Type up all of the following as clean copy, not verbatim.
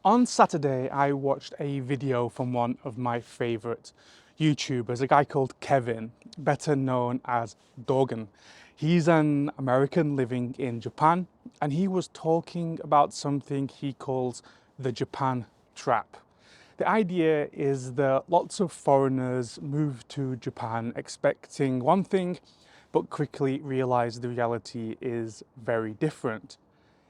On Saturday, I watched a video from one of my favourite YouTubers, a guy called Kevin, better known as Dogan. He's an American living in Japan, and he was talking about something he calls the Japan trap. The idea is that lots of foreigners move to Japan expecting one thing, but quickly realise the reality is very different.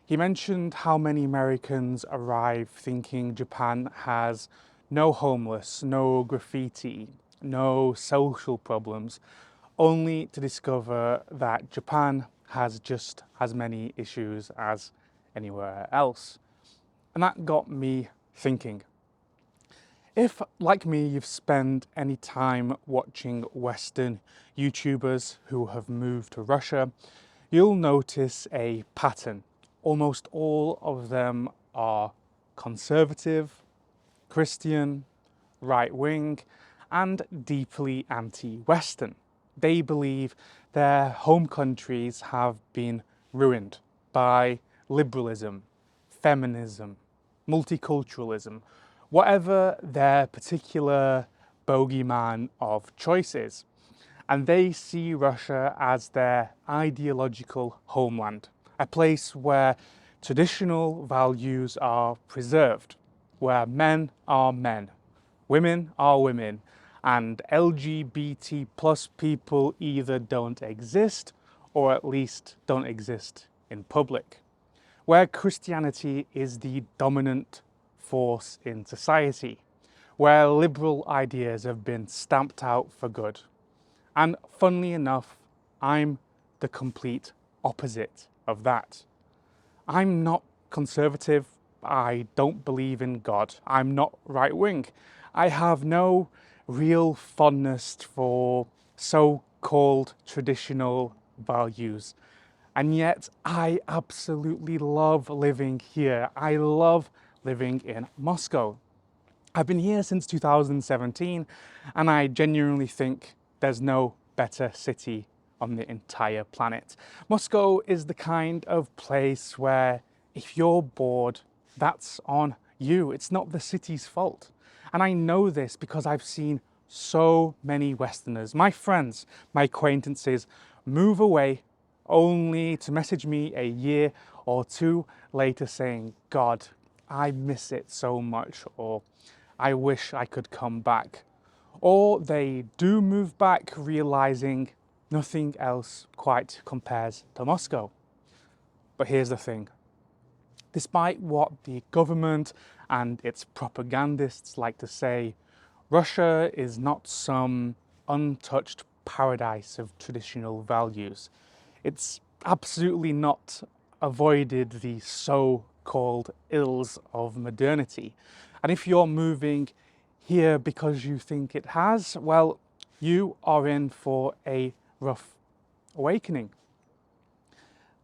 He mentioned how many Americans arrive thinking Japan has no homeless, no graffiti, no social problems, only to discover that Japan has just as many issues as anywhere else. And that got me thinking. If, like me, you've spent any time watching Western YouTubers who have moved to Russia, you'll notice a pattern. Almost all of them are conservative, Christian, right-wing, and deeply anti-Western. They believe their home countries have been ruined by liberalism, feminism, multiculturalism, whatever their particular bogeyman of choice is. And they see Russia as their ideological homeland, a place where traditional values are preserved, where men are men, women are women, and LGBT plus people either don't exist or at least don't exist in public, where Christianity is the dominant force in society, where liberal ideas have been stamped out for good. And funnily enough, I'm the complete opposite of that. I'm not conservative. I don't believe in God. I'm not right-wing. I have no real fondness for so-called traditional values. And yet I absolutely love living here. I love living in Moscow. I've been here since 2017, and I genuinely think there's no better city on the entire planet. Moscow is the kind of place where if you're bored, that's on you. It's not the city's fault. And I know this because I've seen so many Westerners, my friends, my acquaintances, move away only to message me a year or two later saying, God, I miss it so much, or I wish I could come back. Or they do move back realizing nothing else quite compares to Moscow. But here's the thing. Despite what the government and its propagandists like to say, Russia is not some untouched paradise of traditional values. It's absolutely not avoided the so-called ills of modernity. And if you're moving here because you think it has, well, you are in for a rough awakening.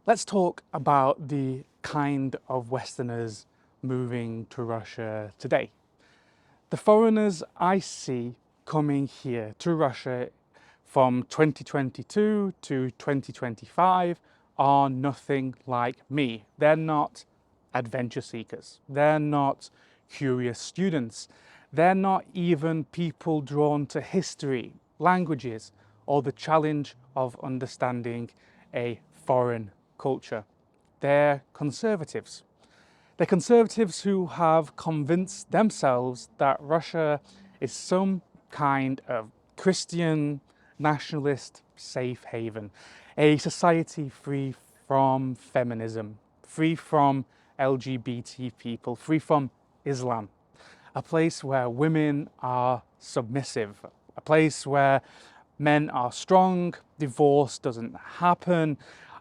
Let's talk about the kind of Westerners moving to Russia today. The foreigners I see coming here to Russia from 2022 to 2025 are nothing like me. They're not adventure seekers. They're not curious students. They're not even people drawn to history, languages, or the challenge of understanding a foreign culture. They're conservatives. They're conservatives who have convinced themselves that Russia is some kind of Christian, nationalist safe haven, a society free from feminism, free from LGBT people, free from Islam, a place where women are submissive, a place where men are strong, divorce doesn't happen,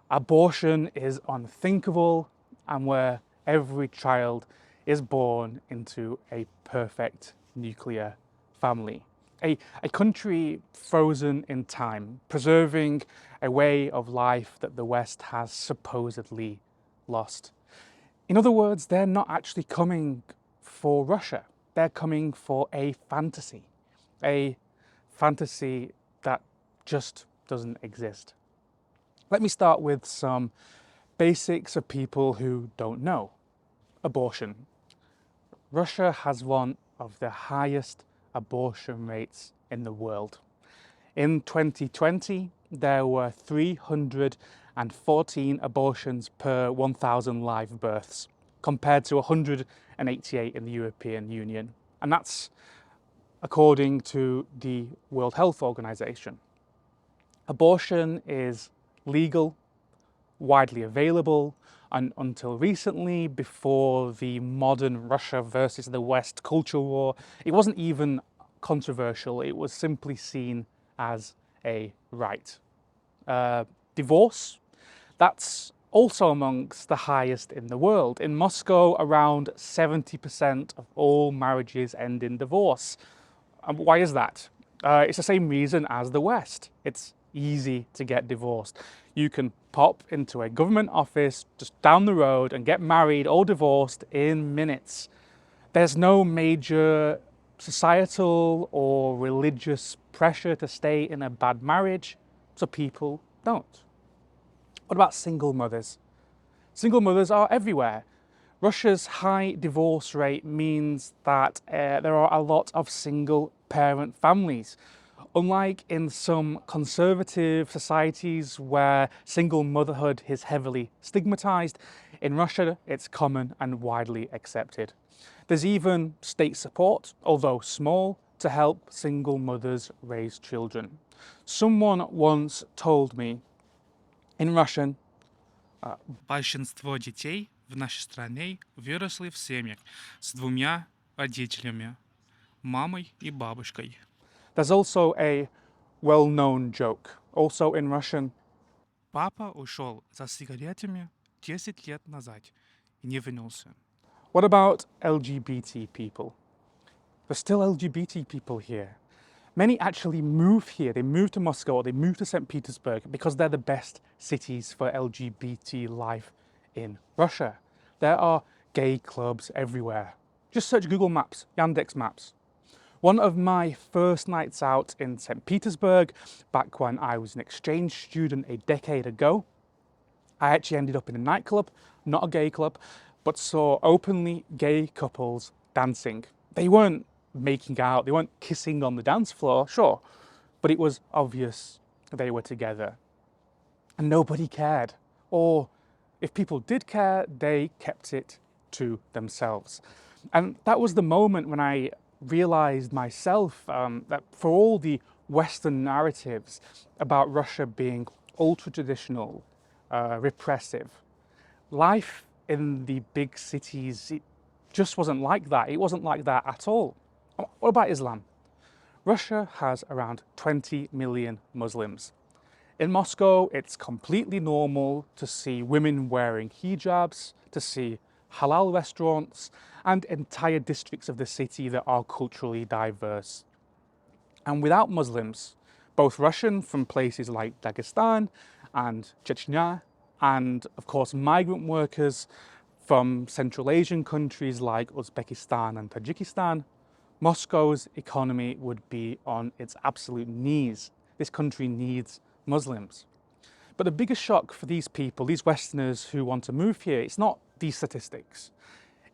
abortion is unthinkable, and where every child is born into a perfect nuclear family. A country frozen in time, preserving a way of life that the West has supposedly lost. In other words, they're not actually coming for Russia. They're coming for a fantasy that just doesn't exist. Let me start with some basics of people who don't know. Abortion. Russia has one of the highest abortion rates in the world. In 2020, there were 314 abortions per 1,000 live births, compared to 188 in the European Union. And that's according to the World Health Organization. Abortion is legal, widely available, and until recently, before the modern Russia versus the West culture war, it wasn't even controversial. It was simply seen as a right. Divorce, that's also amongst the highest in the world. In Moscow, around 70% of all marriages end in divorce. And why is that? It's the same reason as the West. It's easy to get divorced. You can pop into a government office just down the road and get married or divorced in minutes. There's no major societal or religious pressure to stay in a bad marriage, so people don't. What about single mothers? Single mothers are everywhere. Russia's high divorce rate means that there are a lot of single parent families. Unlike in some conservative societies where single motherhood is heavily stigmatized, in Russia it's common and widely accepted. There's even state support, although small, to help single mothers raise children. Someone once told me in Russian, Большинство детей в нашей стране выросли в семьях с двумя родителями, мамой и бабушкой. there's also a well-known joke, also in Russian. Папа ушел за сигаретами 10 лет назад и не вернулся. What about LGBT people? There's still LGBT people here. Many actually move here. They move to Moscow or they move to St. Petersburg because they're the best cities for LGBT life in Russia. There are gay clubs everywhere. Just search Google Maps, Yandex Maps. One of my first nights out in St. Petersburg, back when I was an exchange student a decade ago, I actually ended up in a nightclub, not a gay club, but saw openly gay couples dancing. They weren't making out, they weren't kissing on the dance floor, sure, but it was obvious they were together. And nobody cared. Or if people did care, they kept it to themselves. And that was the moment when I realized myself that for all the Western narratives about Russia being ultra traditional, repressive, life in the big cities, it just wasn't like that. It wasn't like that at all. What about Islam? Russia has around 20 million Muslims. In Moscow, it's completely normal to see women wearing hijabs, to see halal restaurants, and entire districts of the city that are culturally diverse. And without Muslims, both Russian from places like Dagestan and Chechnya, and of course migrant workers from Central Asian countries like Uzbekistan and Tajikistan, Moscow's economy would be on its absolute knees. This country needs Muslims. But the biggest shock for these people, these Westerners who want to move here, it's not these statistics.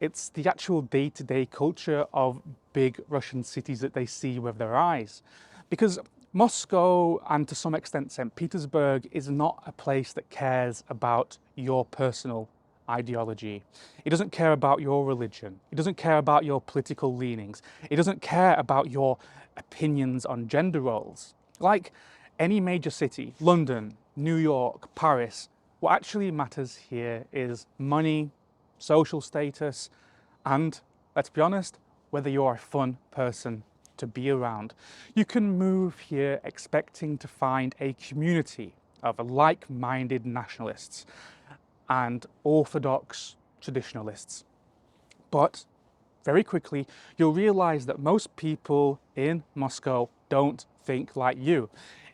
It's the actual day-to-day culture of big Russian cities that they see with their eyes. Because Moscow, and to some extent St. Petersburg, is not a place that cares about your personal ideology. It doesn't care about your religion. It doesn't care about your political leanings. It doesn't care about your opinions on gender roles. Like any major city, London, New York, Paris, what actually matters here is money, social status, and, let's be honest, whether you're a fun person to be around. You can move here expecting to find a community of like-minded nationalists and orthodox traditionalists. But very quickly, you'll realize that most people in Moscow don't think like you.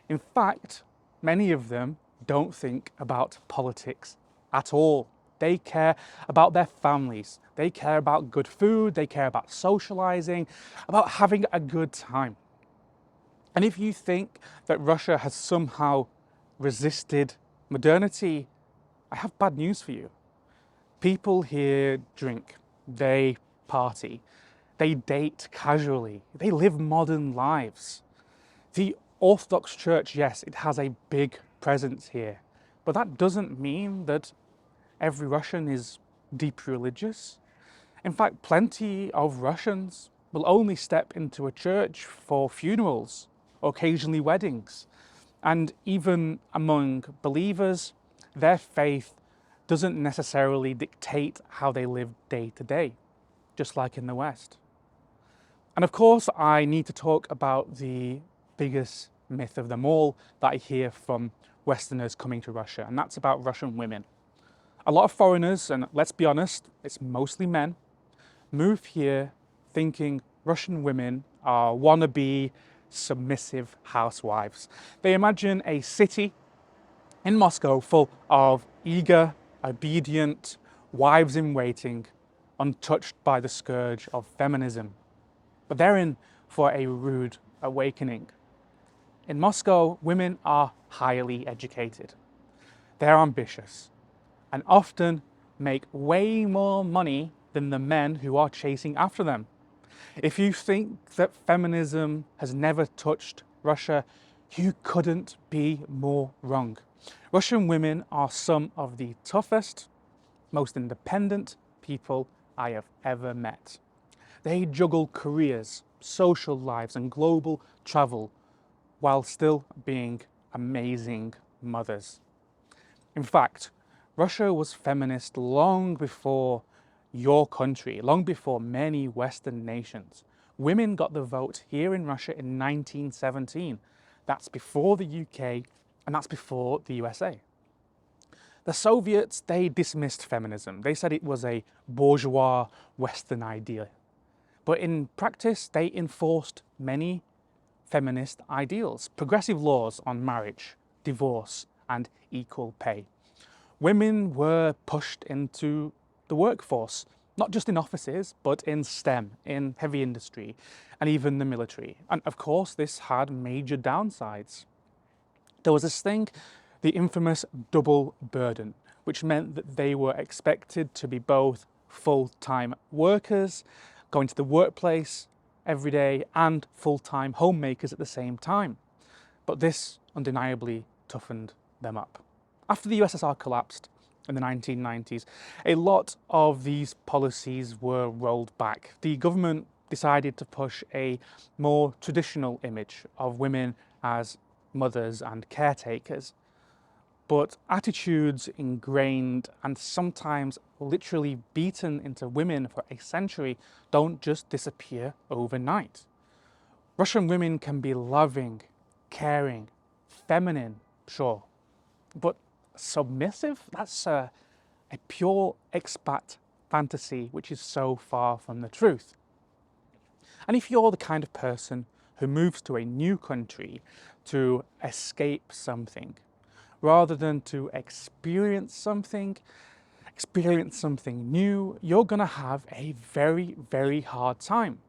In fact, many of them don't think about politics at all. They care about their families. They care about good food. They care about socializing, about having a good time. And if you think that Russia has somehow resisted modernity, I have bad news for you. People here drink. They party. They date casually. They live modern lives. The Orthodox Church, yes, it has a big presence here, but that doesn't mean that every Russian is deeply religious. In fact, plenty of Russians will only step into a church for funerals, occasionally weddings. And even among believers, their faith doesn't necessarily dictate how they live day to day, just like in the West. And of course, I need to talk about the biggest myth of them all that I hear from Westerners coming to Russia, and that's about Russian women. A lot of foreigners, and let's be honest, it's mostly men, move here thinking Russian women are wannabe submissive housewives. They imagine a city in Moscow full of eager, obedient wives in waiting, untouched by the scourge of feminism. But they're in for a rude awakening. In Moscow, women are highly educated. They're ambitious and often make way more money than the men who are chasing after them. If you think that feminism has never touched Russia, you couldn't be more wrong. Russian women are some of the toughest, most independent people I have ever met. They juggle careers, social lives, and global travel while still being amazing mothers. In fact, Russia was feminist long before your country, long before many Western nations. Women got the vote here in Russia in 1917. That's before the UK and that's before the USA. The Soviets, they dismissed feminism. They said it was a bourgeois Western idea. But in practice, they enforced many feminist ideals, progressive laws on marriage, divorce, and equal pay. Women were pushed into the workforce, not just in offices, but in STEM, in heavy industry, and even the military. And of course, this had major downsides. There was this thing, the infamous double burden, which meant that they were expected to be both full-time workers, going to the workplace every day, and full-time homemakers at the same time. But this undeniably toughened them up. After the USSR collapsed in the 1990s, a lot of these policies were rolled back. The government decided to push a more traditional image of women as mothers and caretakers. But attitudes ingrained and sometimes literally beaten into women for a century don't just disappear overnight. Russian women can be loving, caring, feminine, sure, but submissive? That's a pure expat fantasy which is so far from the truth. And if you're the kind of person who moves to a new country to escape something, rather than to experience something new, you're going to have a very, very hard time.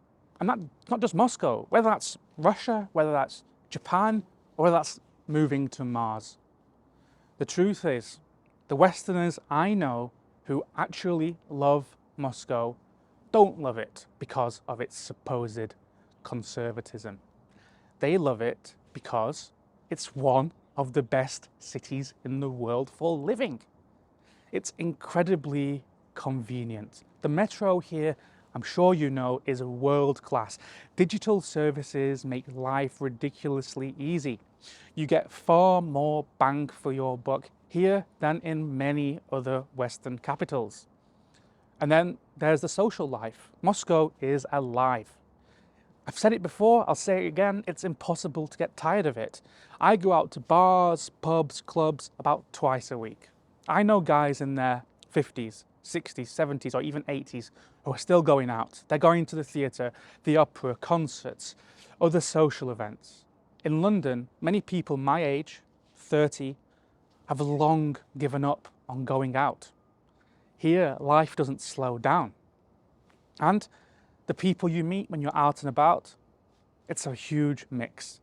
And that's not just Moscow, whether that's Russia, whether that's Japan, or whether that's moving to Mars. The truth is, the Westerners I know who actually love Moscow don't love it because of its supposed conservatism. They love it because it's one of the best cities in the world for living. It's incredibly convenient. The metro here, I'm sure you know, is world class. Digital services make life ridiculously easy. You get far more bang for your buck here than in many other Western capitals. And then there's the social life. Moscow is alive. I've said it before, I'll say it again, it's impossible to get tired of it. I go out to bars, pubs, clubs about twice a week. I know guys in their 50s, 60s, 70s, or even 80s who are still going out. They're going to the theatre, the opera, concerts, other social events. In London, many people my age, 30, have long given up on going out. Here, life doesn't slow down. And the people you meet when you're out and about, it's a huge mix.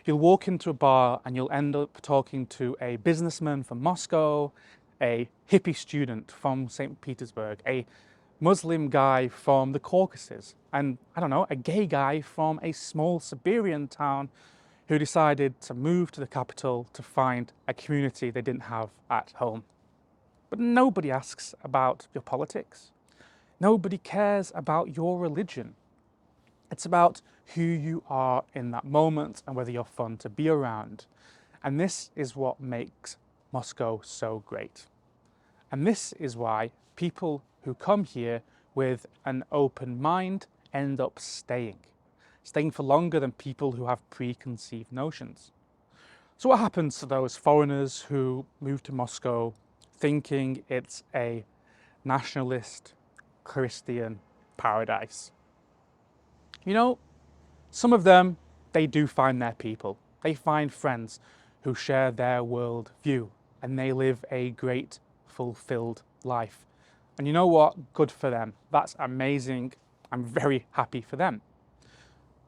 You'll walk into a bar and you'll end up talking to a businessman from Moscow, a hippie student from St. Petersburg, a Muslim guy from the Caucasus, and I don't know, a gay guy from a small Siberian town who decided to move to the capital to find a community they didn't have at home. But nobody asks about your politics. Nobody cares about your religion. It's about who you are in that moment and whether you're fun to be around. And this is what makes Moscow so great. And this is why people who come here with an open mind end up staying for longer than people who have preconceived notions. So what happens to those foreigners who move to Moscow thinking it's a nationalist Christian paradise? You know, some of them, they do find their people. They find friends who share their world view and they live a great, fulfilled life. And you know what? Good for them. That's amazing. I'm very happy for them.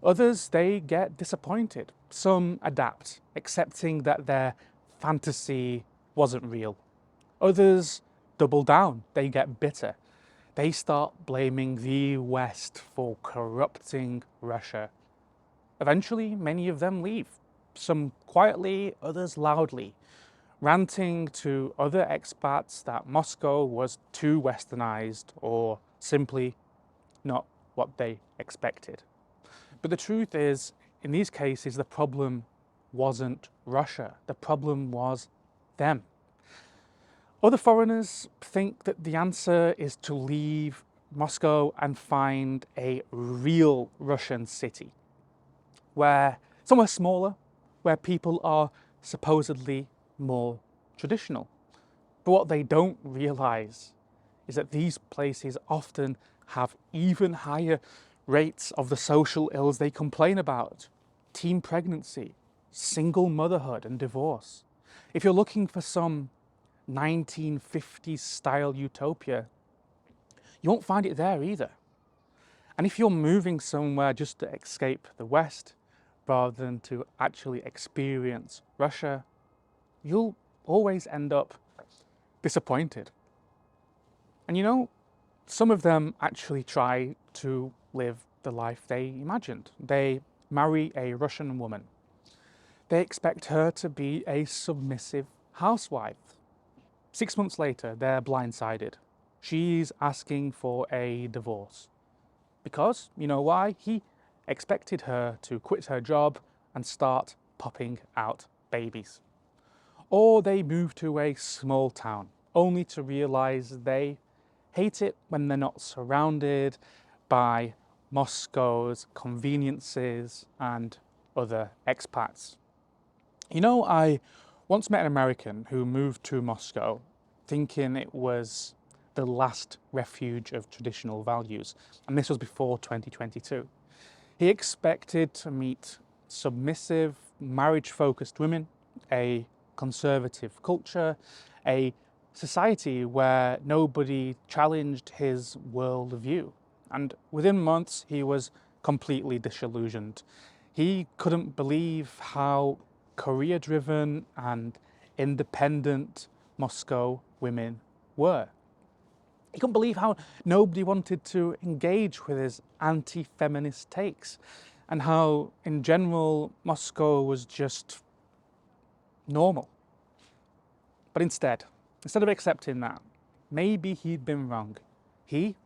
Others, they get disappointed. Some adapt, accepting that their fantasy wasn't real. Others double down, they get bitter. They start blaming the West for corrupting Russia. Eventually, many of them leave, some quietly, others loudly, ranting to other expats that Moscow was too westernized or simply not what they expected. But the truth is, in these cases, the problem wasn't Russia. The problem was them. Other foreigners think that the answer is to leave Moscow and find a real Russian city, where somewhere smaller, where people are supposedly more traditional. But what they don't realize is that these places often have even higher rates of the social ills they complain about: teen pregnancy, single motherhood, and divorce. If you're looking for some 1950s style utopia, you won't find it there either. And if you're moving somewhere just to escape the West rather than to actually experience Russia, you'll always end up disappointed. And you know, some of them actually try to live the life they imagined. They marry a Russian woman. They expect her to be a submissive housewife. 6 months later, they're blindsided. She's asking for a divorce. Because, you know why? He expected her to quit her job and start popping out babies. Or they move to a small town, only to realize they hate it when they're not surrounded by Moscow's conveniences and other expats. You know, I once met an American who moved to Moscow thinking it was the last refuge of traditional values, and this was before 2022. He expected to meet submissive, marriage-focused women, a conservative culture, a society where nobody challenged his worldview. And within months, he was completely disillusioned. He couldn't believe how career-driven and independent Moscow women were. He couldn't believe how nobody wanted to engage with his anti-feminist takes, and how, in general, Moscow was just normal. But instead of accepting that, maybe he'd been wrong, he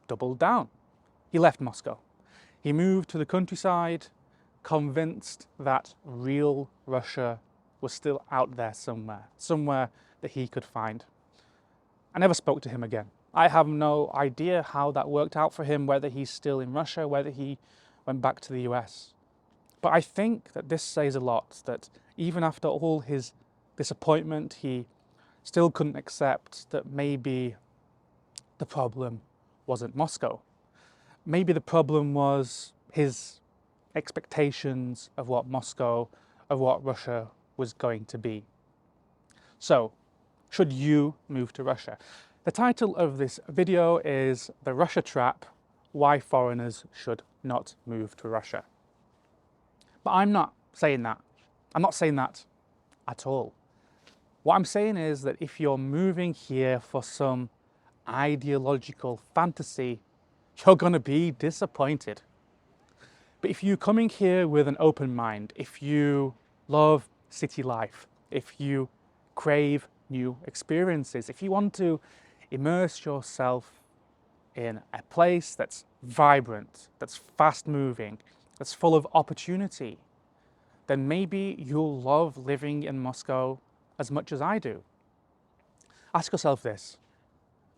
doubled down. He left Moscow. He moved to the countryside, convinced that real Russia was still out there somewhere that he could find. I never spoke to him again. I have no idea how that worked out for him, whether he's still in Russia, whether he went back to the US. But I think that this says a lot, that even after all his disappointment, he still couldn't accept that maybe the problem wasn't Moscow. Maybe the problem was his expectations of what Moscow, of what Russia was going to be. So, should you move to Russia? The title of this video is The Russia Trap: Why Foreigners Should Not Move to Russia. But I'm not saying that. I'm not saying that at all. What I'm saying is that if you're moving here for some ideological fantasy, you're going to be disappointed. But if you're coming here with an open mind, if you love city life, if you crave new experiences, if you want to immerse yourself in a place that's vibrant, that's fast moving, that's full of opportunity, then maybe you'll love living in Moscow as much as I do. Ask yourself this: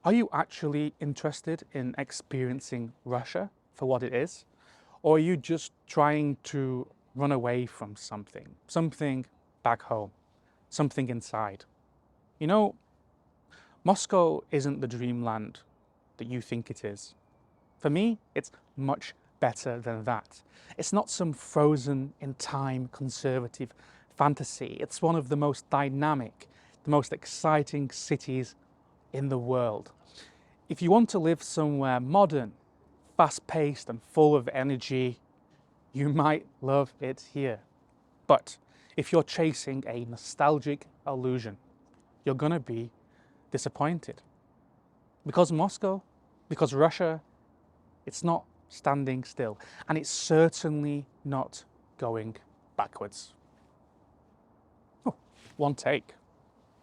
are you actually interested in experiencing Russia for what it is? Or are you just trying to run away from something back home, something inside? You know, Moscow isn't the dreamland that you think it is. For me, it's much better than that. It's not some frozen in time conservative fantasy. It's one of the most dynamic, the most exciting cities in the world. If you want to live somewhere modern, fast-paced and full of energy, you might love it here. But if you're chasing a nostalgic illusion, you're gonna be disappointed. Because Moscow, because Russia, it's not standing still, and it's certainly not going backwards. Oh, one take.